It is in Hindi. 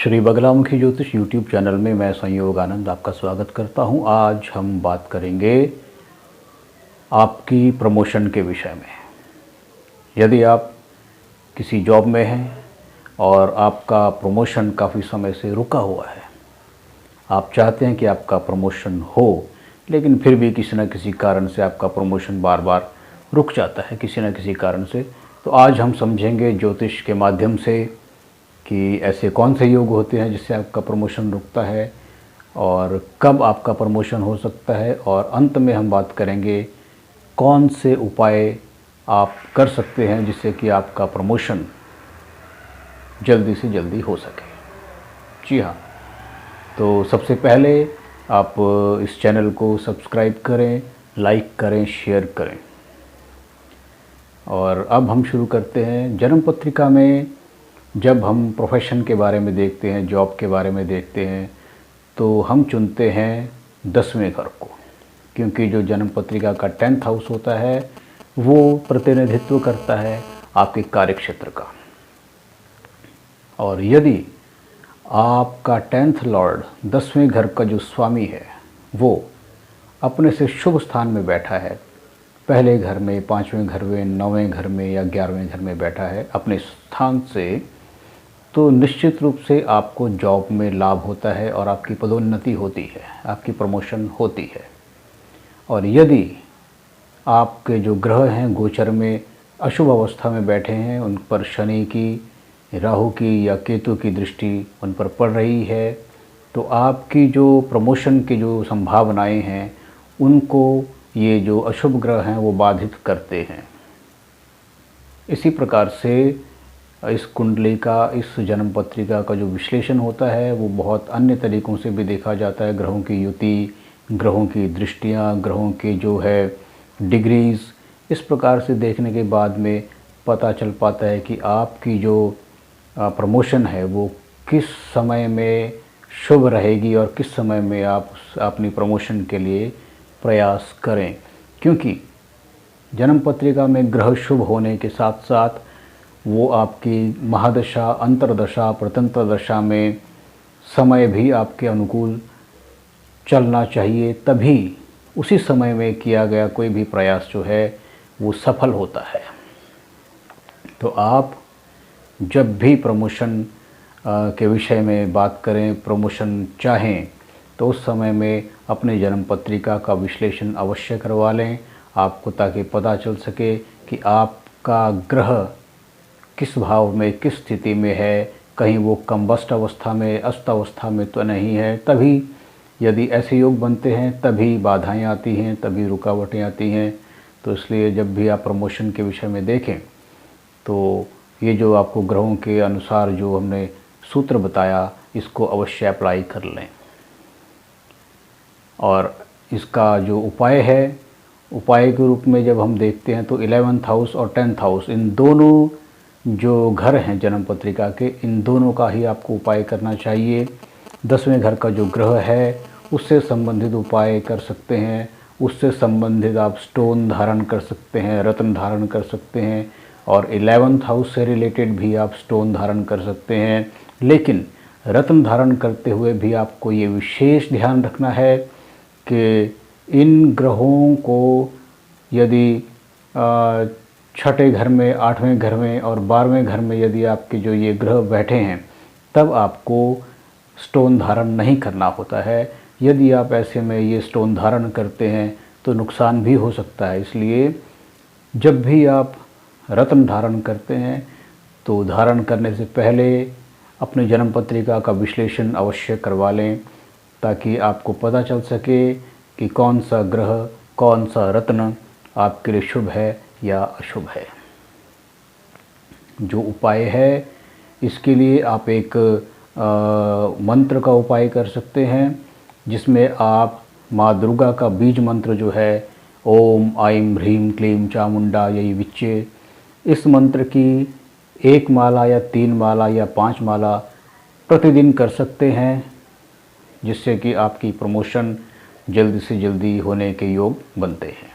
श्री बगलामुखी ज्योतिष यूट्यूब चैनल में मैं संयोग आनंद आपका स्वागत करता हूं। आज हम बात करेंगे आपकी प्रमोशन के विषय में। यदि आप किसी जॉब में हैं और आपका प्रमोशन काफ़ी समय से रुका हुआ है, आप चाहते हैं कि आपका प्रमोशन हो, लेकिन फिर भी किसी न किसी कारण से आपका प्रमोशन बार बार रुक जाता है किसी न किसी कारण से, तो आज हम समझेंगे ज्योतिष के माध्यम से कि ऐसे कौन से योग होते हैं जिससे आपका प्रमोशन रुकता है और कब आपका प्रमोशन हो सकता है। और अंत में हम बात करेंगे कौन से उपाय आप कर सकते हैं जिससे कि आपका प्रमोशन जल्दी से जल्दी हो सके। जी हाँ, तो सबसे पहले आप इस चैनल को सब्सक्राइब करें, लाइक करें, शेयर करें। और अब हम शुरू करते हैं। जन्म पत्रिका में जब हम प्रोफेशन के बारे में देखते हैं, जॉब के बारे में देखते हैं, तो हम चुनते हैं 10वें घर को, क्योंकि जो जन्म पत्रिका का 10th हाउस होता है वो प्रतिनिधित्व करता है आपके कार्यक्षेत्र का। और यदि आपका 10th लॉर्ड 10वें घर का जो स्वामी है वो अपने से शुभ स्थान में बैठा है, पहले घर में, 5वें घर में, 9वें घर में या 11वें घर में बैठा है अपने स्थान से, तो निश्चित रूप से आपको जॉब में लाभ होता है और आपकी पदोन्नति होती है, आपकी प्रमोशन होती है। और यदि आपके जो ग्रह हैं गोचर में अशुभ अवस्था में बैठे हैं, उन पर शनि की, राहु की या केतु की दृष्टि उन पर पड़ रही है, तो आपकी जो प्रमोशन की जो संभावनाएं हैं उनको ये जो अशुभ ग्रह हैं वो बाधित करते हैं। इसी प्रकार से इस कुंडली का, इस जन्म पत्रिका का जो विश्लेषण होता है वो बहुत अन्य तरीक़ों से भी देखा जाता है। ग्रहों की युति, ग्रहों की दृष्टियाँ, ग्रहों के जो है डिग्रीज़, इस प्रकार से देखने के बाद में पता चल पाता है कि आपकी जो प्रमोशन है वो किस समय में शुभ रहेगी और किस समय में आप अपनी प्रमोशन के लिए प्रयास करें। क्योंकि जन्म पत्रिका में ग्रह शुभ होने के साथ साथ वो आपकी महादशा, अंतरदशा, प्रतंत्र दशा में समय भी आपके अनुकूल चलना चाहिए, तभी उसी समय में किया गया कोई भी प्रयास जो है वो सफल होता है। तो आप जब भी प्रमोशन के विषय में बात करें, प्रमोशन चाहें, तो उस समय में अपने जन्म पत्रिका का विश्लेषण अवश्य करवा लें आपको, ताकि पता चल सके कि आपका ग्रह किस भाव में, किस स्थिति में है, कहीं वो कम्बस्ट अवस्था में, अस्त अवस्था में तो नहीं है। तभी यदि ऐसे योग बनते हैं तभी बाधाएं आती हैं, तभी रुकावटें आती हैं। तो इसलिए जब भी आप प्रमोशन के विषय में देखें तो ये जो आपको ग्रहों के अनुसार जो हमने सूत्र बताया, इसको अवश्य अप्लाई कर लें। और इसका जो उपाय है, उपाय के रूप में जब हम देखते हैं तो 11th हाउस और 10th हाउस, इन दोनों जो घर हैं जन्म पत्रिका के, इन दोनों का ही आपको उपाय करना चाहिए। 10वें घर का जो ग्रह है उससे संबंधित उपाय कर सकते हैं, उससे संबंधित आप स्टोन धारण कर सकते हैं, रत्न धारण कर सकते हैं, और 11th हाउस से रिलेटेड भी आप स्टोन धारण कर सकते हैं। लेकिन रत्न धारण करते हुए भी आपको ये विशेष ध्यान रखना है कि इन ग्रहों को यदि 6ठे घर में, 8वें घर में और 12वें घर में यदि आपके जो ये ग्रह बैठे हैं, तब आपको स्टोन धारण नहीं करना होता है। यदि आप ऐसे में ये स्टोन धारण करते हैं तो नुकसान भी हो सकता है। इसलिए जब भी आप रत्न धारण करते हैं तो धारण करने से पहले अपने जन्म पत्रिका का विश्लेषण अवश्य करवा लें, ताकि आपको पता चल सके कि कौन सा ग्रह, कौन सा रत्न आपके लिए शुभ है या अशुभ है। जो उपाय है इसके लिए आप एक मंत्र का उपाय कर सकते हैं, जिसमें आप माँ दुर्गा का बीज मंत्र जो है ओम आइम ह्रीम क्लीम चामुंडा यही विच्चे, इस मंत्र की 1 माला या 3 माला या 5 माला प्रतिदिन कर सकते हैं, जिससे कि आपकी प्रमोशन जल्दी से जल्दी होने के योग बनते हैं।